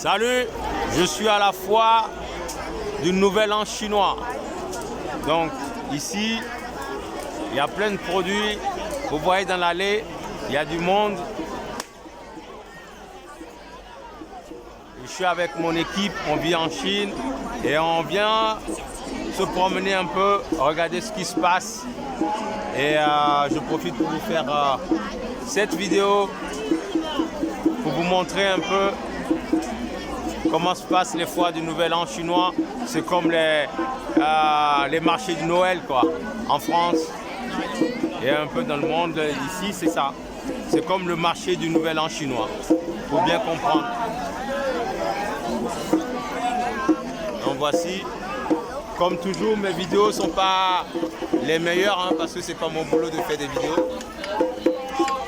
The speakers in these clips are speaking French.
Salut, je suis à la foire du Nouvel An chinois. Donc ici, il y a plein de produits. Vous voyez dans l'allée, il y a du monde. Je suis avec mon équipe, on vit en Chine et on vient se promener un peu, regarder ce qui se passe. Et je profite pour vous faire cette vidéo pour vous montrer un peu comment se passent les foires du Nouvel An chinois. C'est comme les marchés de Noël quoi, en France et un peu dans le monde. Ici, c'est ça. C'est comme le marché du Nouvel An chinois, pour bien comprendre. Donc voici, comme toujours, mes vidéos ne sont pas les meilleures hein, parce que c'est pas mon boulot de faire des vidéos.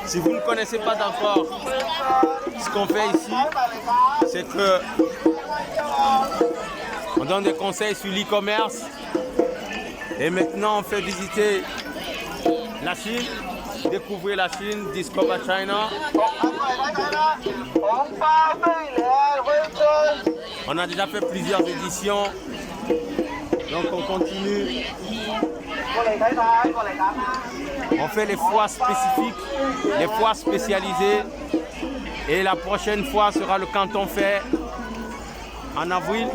Si vous ne connaissez pas encore ce qu'on fait ici, c'est que on donne des conseils sur l'e-commerce et maintenant on fait visiter la Chine, découvrir la Chine, Discover China. On a déjà fait plusieurs éditions, donc on continue. On fait les foires spécifiques, les foires spécialisées. Et la prochaine fois sera le Canton Fair en avril.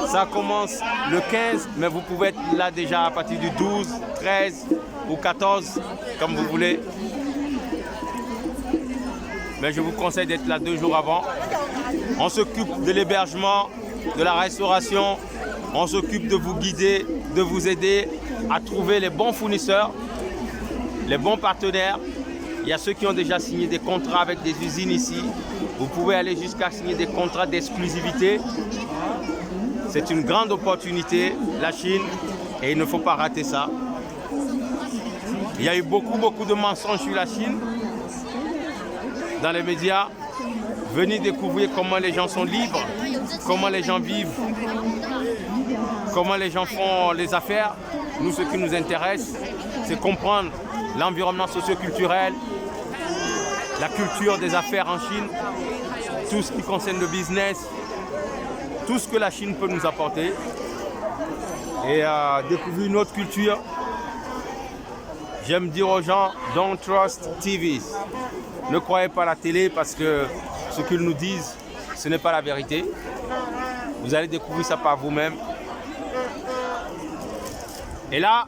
Ça commence le 15, mais vous pouvez être là déjà à partir du 12, 13 ou 14, comme vous voulez. Mais je vous conseille d'être là 2 jours avant. On s'occupe de l'hébergement, de la restauration. On s'occupe de vous guider, de vous aider à trouver les bons fournisseurs, les bons partenaires. Il y a ceux qui ont déjà signé des contrats avec des usines ici. Vous pouvez aller jusqu'à signer des contrats d'exclusivité. C'est une grande opportunité, la Chine, et il ne faut pas rater ça. Il y a eu beaucoup de mensonges sur la Chine dans les médias. Venez découvrir comment les gens sont libres, comment les gens vivent, comment les gens font les affaires. Nous, ce qui nous intéresse, c'est comprendre l'environnement socio-culturel, la culture des affaires en Chine, tout ce qui concerne le business, tout ce que la Chine peut nous apporter et découvrir une autre culture. J'aime dire aux gens, don't trust TV. Ne croyez pas à la télé parce que ce qu'ils nous disent, ce n'est pas la vérité. Vous allez découvrir ça par vous-même. Et là,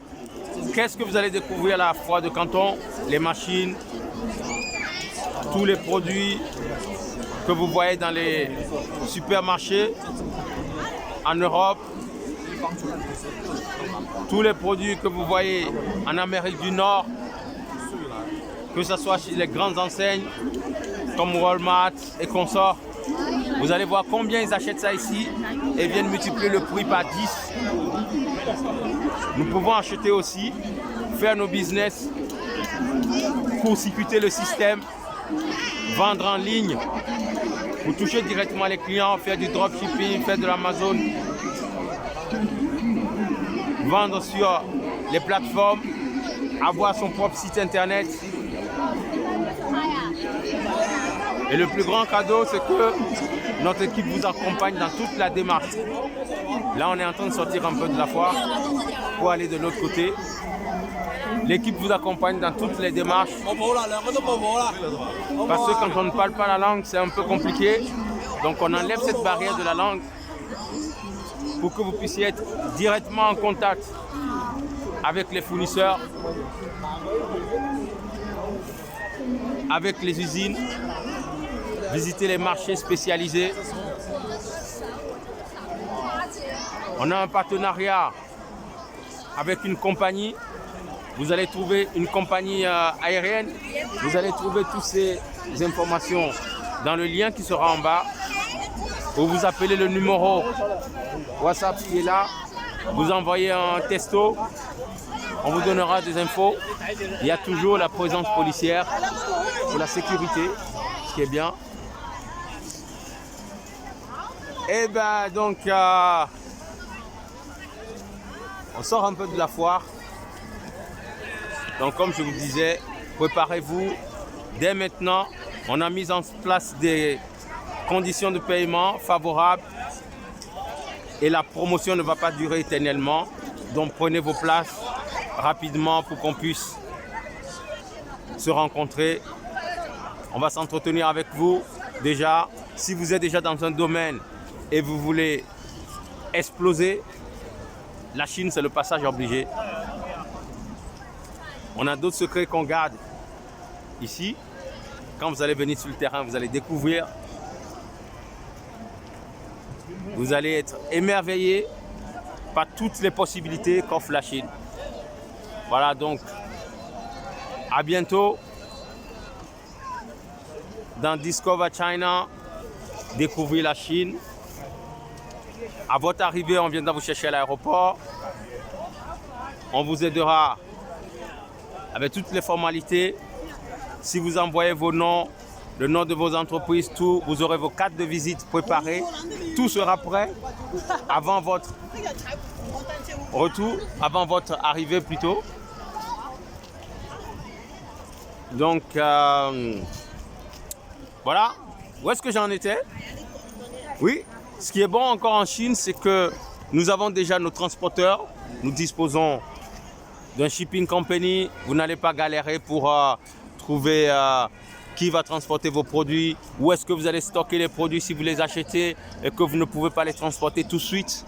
qu'est-ce que vous allez découvrir à la foire de Canton? Les machines, tous les produits que vous voyez dans les supermarchés en Europe, tous les produits que vous voyez en Amérique du Nord, que ce soit chez les grandes enseignes comme Walmart et consorts. Vous allez voir combien ils achètent ça ici et viennent multiplier le prix par 10. Nous pouvons acheter aussi, faire nos business, court-circuiter le système, vendre en ligne, pour toucher directement les clients, faire du dropshipping, faire de l'Amazon, vendre sur les plateformes, avoir son propre site internet. Et le plus grand cadeau, c'est que notre équipe vous accompagne dans toute la démarche. Là, on est en train de sortir un peu de la foire pour aller de l'autre côté. L'équipe vous accompagne dans toutes les démarches. Parce que quand on ne parle pas la langue, c'est un peu compliqué. Donc on enlève cette barrière de la langue pour que vous puissiez être directement en contact avec les fournisseurs, avec les usines, visiter les marchés spécialisés. On a un partenariat avec une compagnie. Vous allez trouver une compagnie aérienne. Vous allez trouver toutes ces informations dans le lien qui sera en bas. Ou vous appelez le numéro WhatsApp qui est là. Vous envoyez un texto. On vous donnera des infos. Il y a toujours la présence policière pour la sécurité, ce qui est bien. Et ben donc, on sort un peu de la foire. Donc comme je vous disais, préparez-vous dès maintenant On a mis en place des conditions de paiement favorables et la promotion ne va pas durer éternellement. Donc prenez vos places rapidement pour qu'on puisse se rencontrer. On va s'entretenir avec vous. Déjà, si vous êtes déjà dans un domaine et vous voulez exploser, la Chine, c'est le passage obligé. On a d'autres secrets qu'on garde ici. Quand vous allez venir sur le terrain, vous allez découvrir. Vous allez être émerveillé par toutes les possibilités qu'offre la Chine. Voilà, donc à bientôt dans Discover China, découvrir la Chine. À votre arrivée, on viendra vous chercher à l'aéroport. On vous aidera avec toutes les formalités. Si vous envoyez vos noms, le nom de vos entreprises, tout, vous aurez vos cartes de visite préparées. Tout sera prêt avant votre retour, avant votre arrivée plutôt. Donc, voilà. Où est-ce que j'en étais? Oui, ce qui est bon encore en Chine, c'est que nous avons déjà nos transporteurs. Nous disposons d'un shipping company. Vous n'allez pas galérer pour trouver qui va transporter vos produits, où est-ce que vous allez stocker les produits si vous les achetez et que vous ne pouvez pas les transporter tout de suite.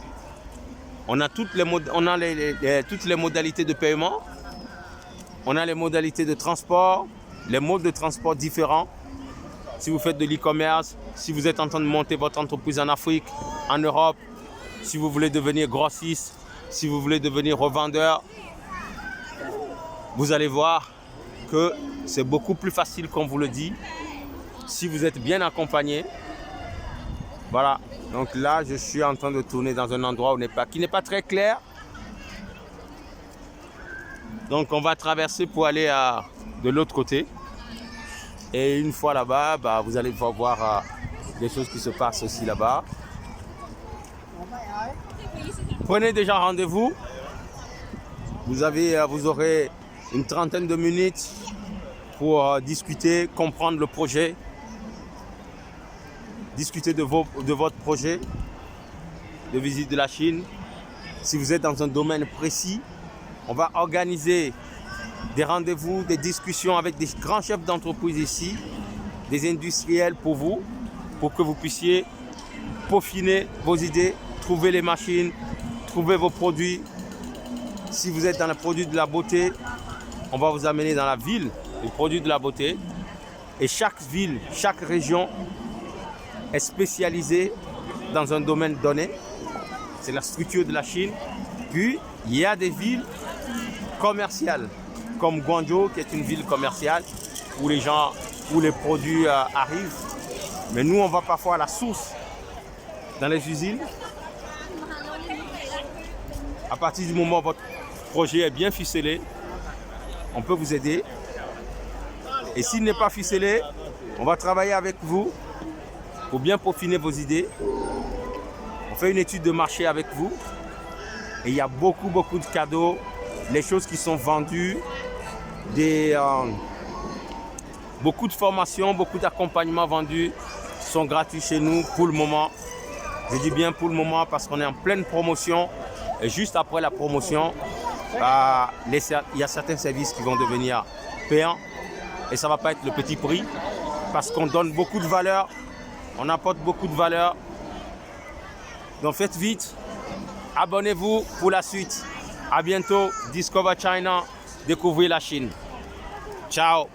On a toutes les modalités de paiement. On a les modalités de transport, les modes de transport différents. Si vous faites de l'e-commerce, si vous êtes en train de monter votre entreprise en Afrique, en Europe, si vous voulez devenir grossiste, si vous voulez devenir revendeur, vous allez voir que c'est beaucoup plus facile qu'on vous le dit si vous êtes bien accompagné. Voilà, donc là je suis en train de tourner dans un endroit qui n'est pas très clair. Donc on va traverser pour aller de l'autre côté. Et une fois là-bas, vous allez voir des choses qui se passent aussi là-bas. Prenez déjà rendez-vous. Vous aurez une trentaine de minutes pour discuter, comprendre le projet, discuter de votre projet de visite de la Chine. Si vous êtes dans un domaine précis, on va organiser des rendez-vous, des discussions avec des grands chefs d'entreprise ici, des industriels pour vous, pour que vous puissiez peaufiner vos idées, trouver les machines, trouver vos produits. Si vous êtes dans les produits de la beauté, on va vous amener dans la ville des produits de la beauté. Et chaque ville, chaque région est spécialisée dans un domaine donné. C'est la structure de la Chine. Puis, il y a des villes commerciales, comme Guangzhou, qui est une ville commerciale, où les produits arrivent. Mais nous, on va parfois à la source, dans les usines. À partir du moment où votre projet est bien ficelé, on peut vous aider. Et s'il n'est pas ficelé, on va travailler avec vous pour bien peaufiner vos idées. On fait une étude de marché avec vous. Et il y a beaucoup de cadeaux, les choses qui sont vendues, beaucoup de formations, beaucoup d'accompagnements vendus sont gratuits chez nous pour le moment. Je dis bien pour le moment parce qu'on est en pleine promotion. Et juste après la promotion, il y a certains services qui vont devenir payants. Et ça ne va pas être le petit prix parce qu'on donne beaucoup de valeur, on apporte beaucoup de valeur. Donc faites vite, abonnez-vous pour la suite. À bientôt, Discover China, découvrez la Chine. Ciao.